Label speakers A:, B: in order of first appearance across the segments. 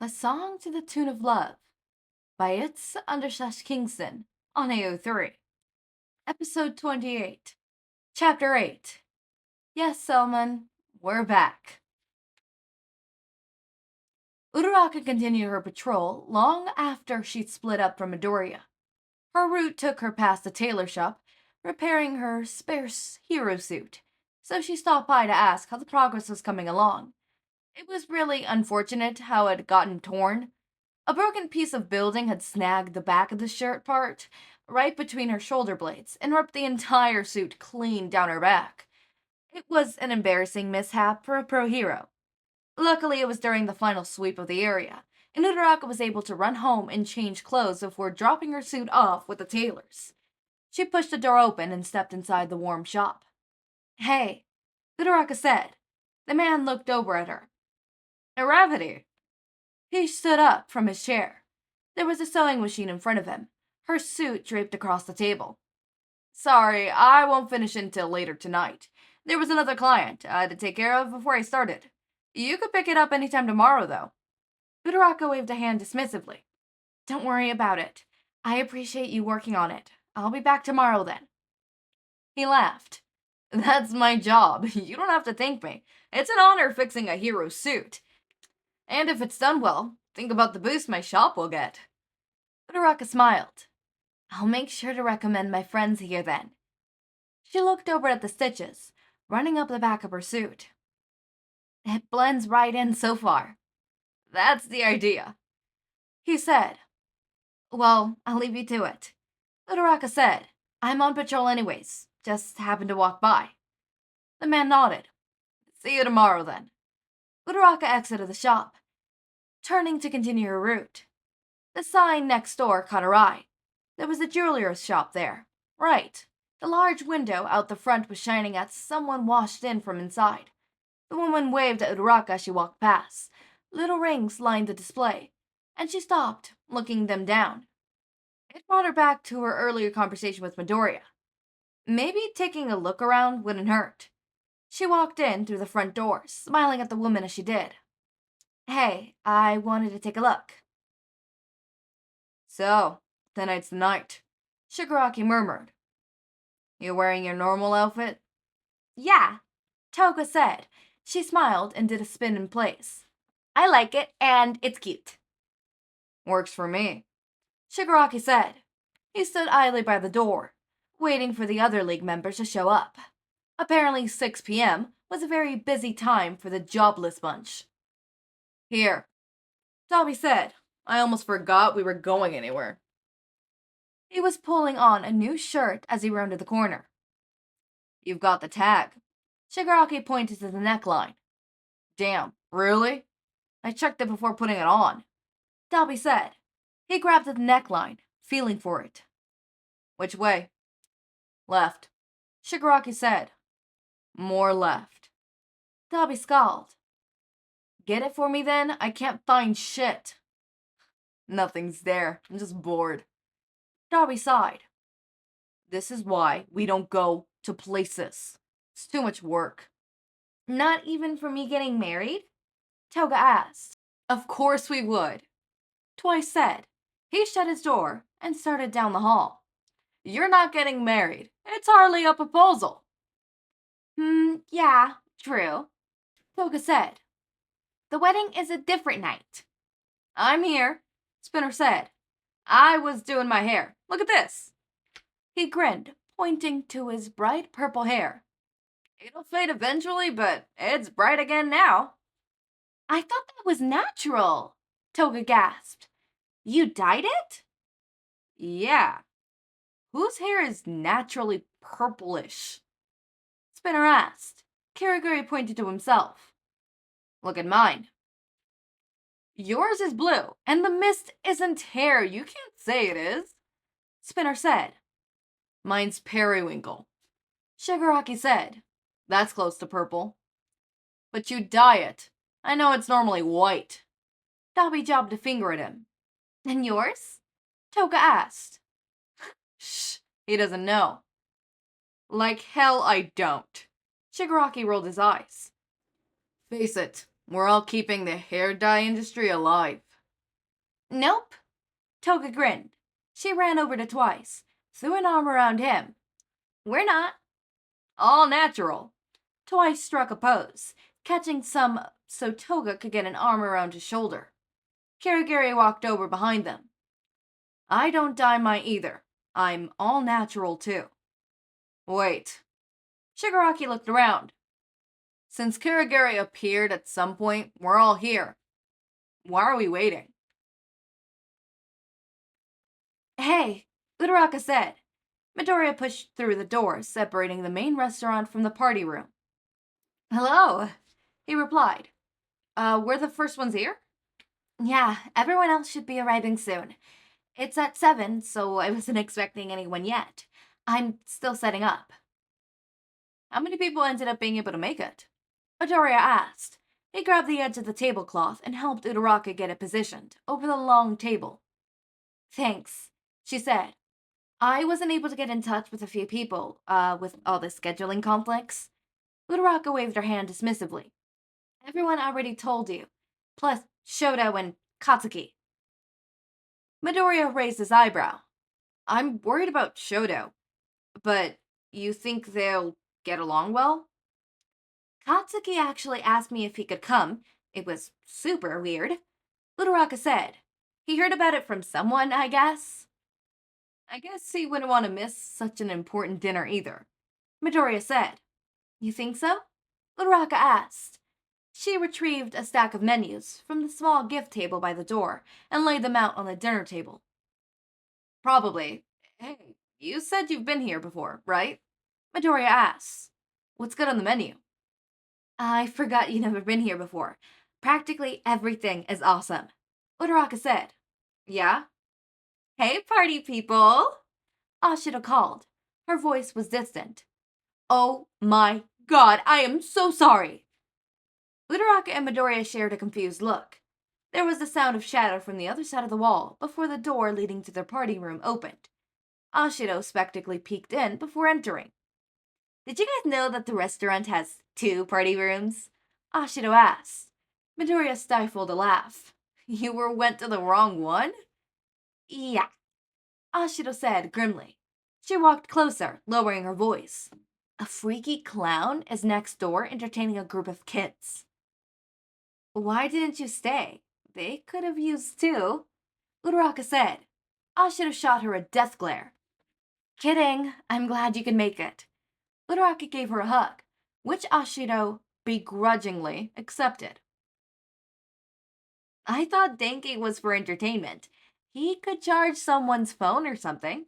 A: A Song to the Tune of Love by It's_Kingston on AO3. Episode 28. Chapter 8. Yes, Selman, we're back. Uraraka continued her patrol long after she'd split up from Midoriya. Her route took her past the tailor shop, repairing her sparse hero suit, so she stopped by to ask how the progress was coming along. It was really unfortunate how it had gotten torn. A broken piece of building had snagged the back of the shirt part, right between her shoulder blades, and ripped the entire suit clean down her back. It was an embarrassing mishap for a pro hero. Luckily, it was during the final sweep of the area, and Uraraka was able to run home and change clothes before dropping her suit off with the tailors. She pushed the door open and stepped inside the warm shop. "Hey," Uraraka said. The man looked over at her. "Gravity." He stood up from his chair. There was a sewing machine in front of him, her suit draped across the table. "Sorry, I won't finish until later tonight. There was another client I had to take care of before I started. You could pick it up anytime tomorrow, though." Uraraka waved a hand dismissively. "Don't worry about it. I appreciate you working on it. I'll be back tomorrow then." He laughed. "That's my job. You don't have to thank me. It's an honor fixing a hero's suit. And if it's done well, think about the boost my shop will get." Uraraka smiled. "I'll make sure to recommend my friends here then." She looked over at the stitches, running up the back of her suit. "It blends right in so far." "That's the idea," he said. "Well, I'll leave you to it." Uraraka said. "I'm on patrol anyways. Just happened to walk by." The man nodded. "See you tomorrow then." Uraraka exited the shop, turning to continue her route. The sign next door caught her eye. There was a jeweler's shop there. Right. The large window out the front was shining at someone washed in from inside. The woman waved at Uraraka as she walked past. Little rings lined the display, and she stopped, looking them down. It brought her back to her earlier conversation with Midoriya. Maybe taking a look around wouldn't hurt. She walked in through the front door, smiling at the woman as she did. "Hey, I wanted to take a look." "So, tonight's the night," Shigaraki murmured. "You wearing your normal outfit?" "Yeah," Toga said. She smiled and did a spin in place. "I like it, and it's cute." "Works for me," Shigaraki said. He stood idly by the door, waiting for the other league members to show up. Apparently 6 p.m. was a very busy time for the jobless bunch. "Here," Dobby said. "I almost forgot we were going anywhere." He was pulling on a new shirt as he rounded the corner. "You've got the tag." Shigaraki pointed to the neckline. "Damn, really? I checked it before putting it on," Dobby said. He grabbed at the neckline, feeling for it. "Which way?" "Left," Shigaraki said. "More left." Dobby scowled. "Get it for me then? I can't find shit." "Nothing's there. I'm just bored." Dobby sighed. "This is why we don't go to places. It's too much work." "Not even for me getting married?" Toga asked. "Of course we would," Twice said. He shut his door and started down the hall. "You're not getting married. It's hardly a proposal." Yeah, true," Toga said. "The wedding is a different night." "I'm here," Spinner said. "I was doing my hair. Look at this." He grinned, pointing to his bright purple hair. "It'll fade eventually, but it's bright again now." "I thought that was natural," Toga gasped. "You dyed it?" "Yeah." "Whose hair is naturally purplish?" Spinner asked. Kiriguri pointed to himself. "Look at mine." "Yours is blue, and the mist isn't hair. You can't say it is," Spinner said. "Mine's periwinkle," Shigaraki said. "That's close to purple." "But you dye it. I know it's normally white." Dobby jabbed a finger at him. "And yours?" Toga asked. "Shh, he doesn't know." "Like hell I don't." Shigaraki rolled his eyes. "Face it, we're all keeping the hair dye industry alive." Nope. Toga grinned. She ran over to Twice, threw an arm around him. We're not. All natural. Twice struck a pose, catching some so Toga could get an arm around his shoulder. Kirigiri walked over behind them. I don't dye mine either. I'm all natural too. Wait. Shigaraki looked around. Since Kirigiri appeared at some point, we're all here. Why are we waiting? Hey, Uraraka said. Midoriya pushed through the door, separating the main restaurant from the party room. Hello, he replied. We're the first ones here? Yeah, everyone else should be arriving soon. It's at 7, so I wasn't expecting anyone yet. I'm still setting up. How many people ended up being able to make it? Midoriya asked. He grabbed the edge of the tablecloth and helped Uraraka get it positioned over the long table. Thanks, she said. I wasn't able to get in touch with a few people, with all the scheduling conflicts. Uraraka waved her hand dismissively. Everyone already told you, plus Shoto and Katsuki. Midoriya raised his eyebrow. I'm worried about Shoto, but you think they'll get along well? Katsuki actually asked me if he could come. It was super weird. Uraraka said. He heard about it from someone, I guess. I guess he wouldn't want to miss such an important dinner either. Midoriya said. You think so? Uraraka asked. She retrieved a stack of menus from the small gift table by the door and laid them out on the dinner table. Probably. Hey, you said you've been here before, right? Midoriya asked. What's good on the menu? I forgot you've never been here before. Practically everything is awesome. Uraraka said. Yeah? Hey, party people! Ashita called. Her voice was distant. Oh my god, I am so sorry! Uraraka and Midoriya shared a confused look. There was the sound of shadow from the other side of the wall before the door leading to their party room opened. Ashito spectacly peeked in before entering. Did you guys know that the restaurant has 2 party rooms? Ashito asked. Midoriya stifled a laugh. You went to the wrong one? Yeah, Ashito said grimly. She walked closer, lowering her voice. A freaky clown is next door entertaining a group of kids. Why didn't you stay? They could have used 2. Uraraka said. Ashito shot her a death glare. Kidding, I'm glad you could make it. Uraraka gave her a hug, which Ashito begrudgingly accepted. I thought Denki was for entertainment. He could charge someone's phone or something.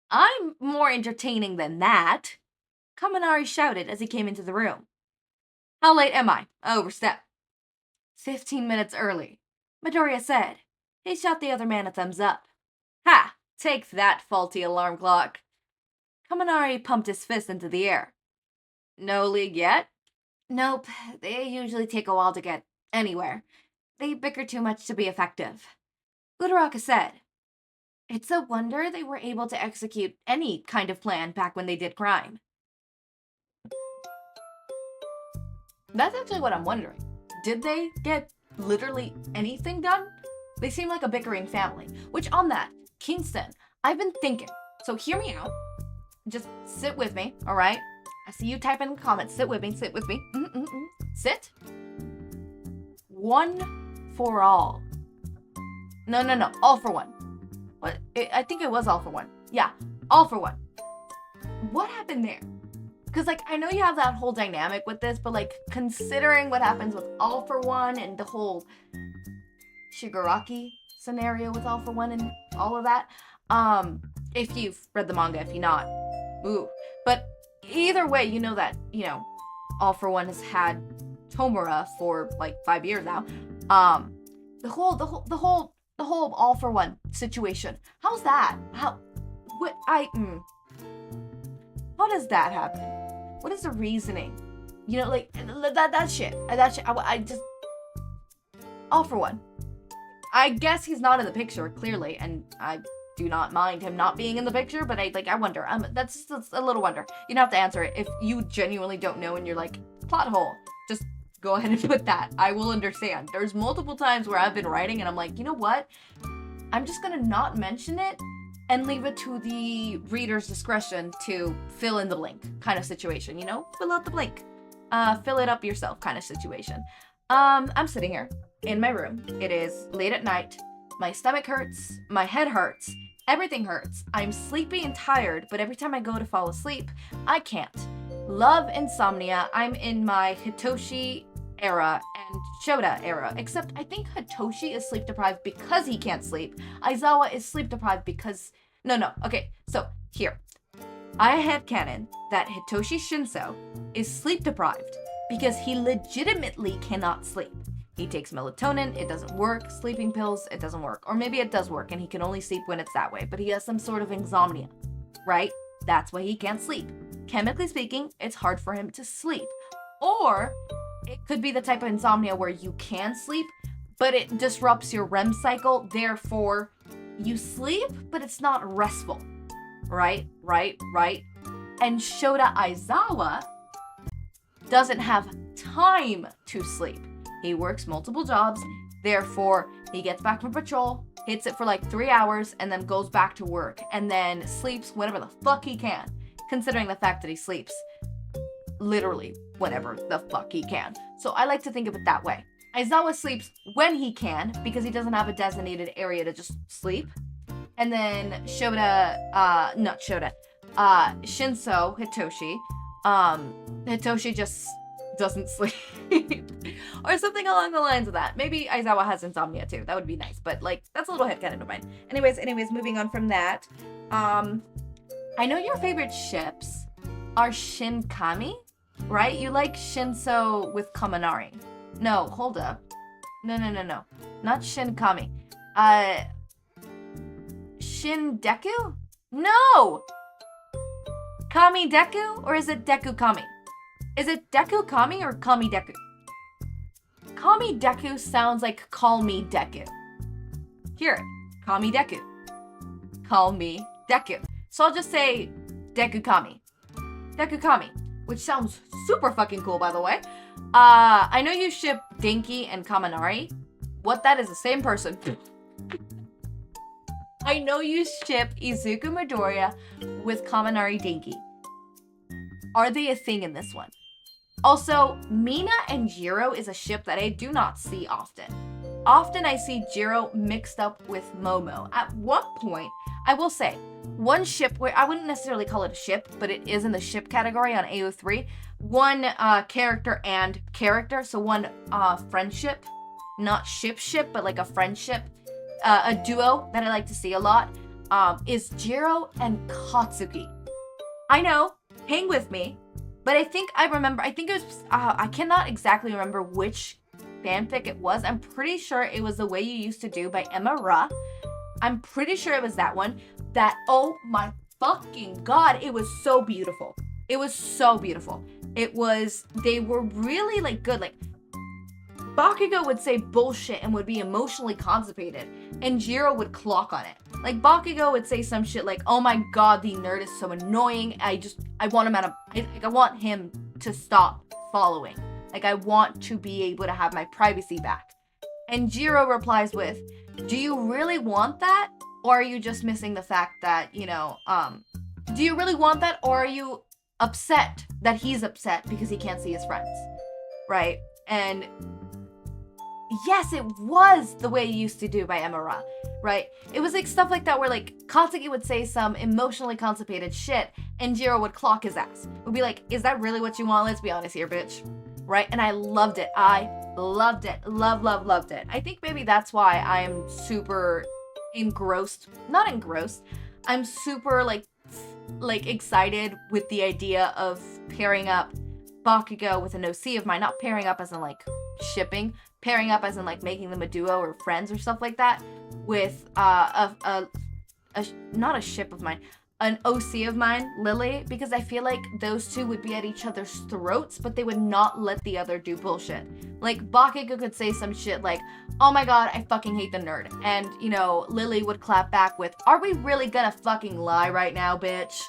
A: I'm more entertaining than that, Kaminari shouted as he came into the room. How late am I? I overstepped. 15 minutes early, Midoriya said. He shot the other man a thumbs up. Ha! Take that, faulty alarm clock. Kaminari pumped his fist into the air. No league yet? Nope, they usually take a while to get anywhere. They bicker too much to be effective. Uraraka said. It's a wonder they were able to execute any kind of plan back when they did crime. That's actually what I'm wondering. Did they get literally anything done? They seem like a bickering family. Which on that, Kingston, I've been thinking. So hear me out. Just sit with me, alright? I see you typing in the comments. Sit with me, sit with me. Sit. One for all. No. All for one. What? I think it was all for one. Yeah, all for one. What happened there? Because, I know you have that whole dynamic with this, but, considering what happens with all for one and the whole Shigaraki scenario with all for one and all of that, if you've read the manga, if you're not, ooh. But either way, you know that, all for one has had Tomura for, 5 years now. The whole all for one situation. How's that? How does that happen? What is the reasoning? That shit. I just all for one. I guess he's not in the picture clearly, and I do not mind him not being in the picture. But I wonder. That's just a little wonder. You don't have to answer it if you genuinely don't know, and you're like plot hole. Just go ahead and put that. I will understand. There's multiple times where I've been writing and I'm like, you know what? I'm just gonna not mention it and leave it to the reader's discretion to fill in the blank kind of situation, you know? Fill out the blank. Fill it up yourself kind of situation. I'm sitting here in my room. It is late at night. My stomach hurts. My head hurts. Everything hurts. I'm sleepy and tired, but every time I go to fall asleep, I can't. Love insomnia. I'm in my Hitoshi era and Shota era, except I think Hitoshi is sleep deprived because he can't sleep. Aizawa is sleep deprived because... No. Okay, so here. I had canon that Hitoshi Shinso is sleep deprived because he legitimately cannot sleep. He takes melatonin, it doesn't work. Sleeping pills, it doesn't work. Or maybe it does work and he can only sleep when it's that way, but he has some sort of insomnia, right? That's why he can't sleep. Chemically speaking, it's hard for him to sleep. Or it could be the type of insomnia where you can sleep, but it disrupts your REM cycle. Therefore, you sleep, but it's not restful. Right? And Shota Aizawa doesn't have time to sleep. He works multiple jobs, therefore he gets back from patrol, hits it for like 3 hours, and then goes back to work, and then sleeps whenever the fuck he can, considering the fact that he sleeps literally whenever the fuck he can. So I like to think of it that way. Aizawa sleeps when he can, because he doesn't have a designated area to just sleep. And then Shinso, Hitoshi, Hitoshi just doesn't sleep. Or something along the lines of that. Maybe Aizawa has insomnia too. That would be nice. But like, that's a little headcanon of mine. Anyways, moving on from that. I know your favorite ships are Shinkami, right? You like Shinso with Kaminari. No, hold up. No. Not Shinkami. Shindeku? No! Kami Deku? Or is it Deku Kami? Is it Deku Kami or Kami Deku? Kami Deku sounds like Call Me Deku. Hear it. Kami Deku. Call Me Deku. So I'll just say Deku Kami. Deku Kami. Which sounds super fucking cool, by the way. I know you ship Denki and Kaminari. What, that is the same person. I know you ship Izuku Midoriya with Kaminari Denki. Are they a thing in this one? Also, Mina and Jiro is a ship that I do not see often. Often I see Jiro mixed up with Momo. At one point, I will say, one ship where I wouldn't necessarily call it a ship, but it is in the ship category on AO3. One character and character, so one friendship, not ship, but like a friendship. A duo that I like to see a lot is Jiro and Katsuki. I know, hang with me, but I think it was, I cannot exactly remember which fanfic it was. I'm pretty sure it was The Way You Used to Do by Emma Ra. I'm pretty sure it was that one. That, oh my fucking god, it was so beautiful. It was so beautiful. They were really like good, like, Bakugou would say bullshit and would be emotionally constipated, and Jiro would clock on it. Like, Bakugou would say some shit like, oh my god, the nerd is so annoying, I want him I want him to stop following. Like, I want to be able to have my privacy back. And Jiro replies with, do you really want that? Or are you just missing the fact that, do you really want that? Or are you upset that he's upset because he can't see his friends? Right? And yes, it was The Way You Used to Do by Emma Ra, right? It was like stuff like that where like Katsuki would say some emotionally constipated shit and Jiro would clock his ass. Would be like, is that really what you want? Let's be honest here, bitch. Right? And I loved it. I loved it. Loved it. I think maybe that's why I'm super not engrossed. I'm super like excited with the idea of pairing up Bakugou with an OC of mine. Not pairing up as in like shipping, pairing up as in like making them a duo or friends or stuff like that with not a ship of mine, an OC of mine, Lily, because I feel like those two would be at each other's throats, but they would not let the other do bullshit. Like, Bakugou could say some shit like, oh my god, I fucking hate the nerd. And, Lily would clap back with, are we really gonna fucking lie right now, bitch?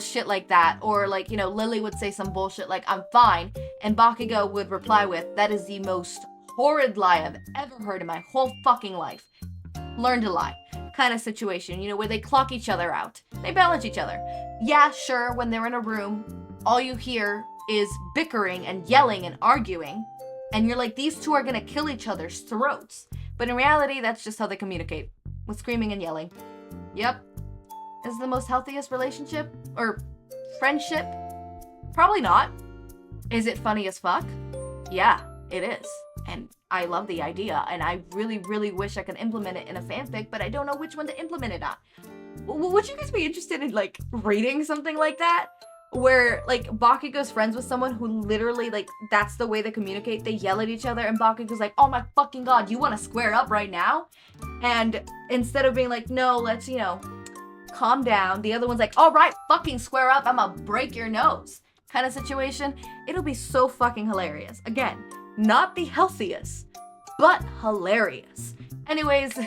A: Shit like that. Or like, Lily would say some bullshit like, I'm fine. And Bakugou would reply with, "That is the most horrid lie I've ever heard in my whole fucking life." Learn to lie kind of situation, you know, where they clock each other out. They balance each other. Yeah, sure, when they're in a room, all you hear is bickering and yelling and arguing. And you're like, these two are gonna kill each other's throats. But in reality, that's just how they communicate. With screaming and yelling. Yep. Is it the most healthiest relationship? Or friendship? Probably not. Is it funny as fuck? Yeah, it is. And I love the idea, and I really, really wish I could implement it in a fanfic, but I don't know which one to implement it on. Would you guys be interested in, like, reading something like that? Where, like, Bakugou's friends with someone who literally, like, that's the way they communicate. They yell at each other, and Bakugou's like, "Oh my fucking god, you want to square up right now?" And instead of being like, "No, let's, you know, calm down," the other one's like, "All right, fucking square up, I'm gonna break your nose." Kind of situation. It'll be so fucking hilarious. Again, not the healthiest, but hilarious. Anyways,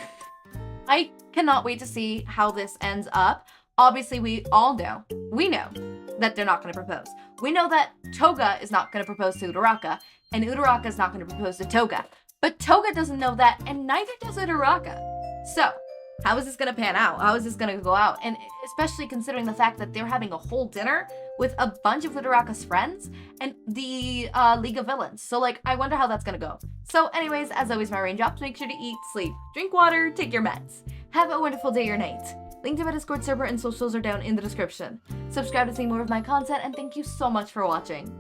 A: I cannot wait to see how this ends up. Obviously, we know that they're not going to propose. We know that Toga is not going to propose to Uraraka, and Uraraka is not going to propose to Toga. But Toga doesn't know that, and neither does Uraraka. So, how is this going to pan out? How is this going to go out? And especially considering the fact that they're having a whole dinner with a bunch of Uraraka's friends and the League of Villains. So, like, I wonder how that's going to go. So, anyways, as always, my raindrops, make sure to eat, sleep, drink water, take your meds. Have a wonderful day or night. Link to my Discord server and socials are down in the description. Subscribe to see more of my content, and thank you so much for watching.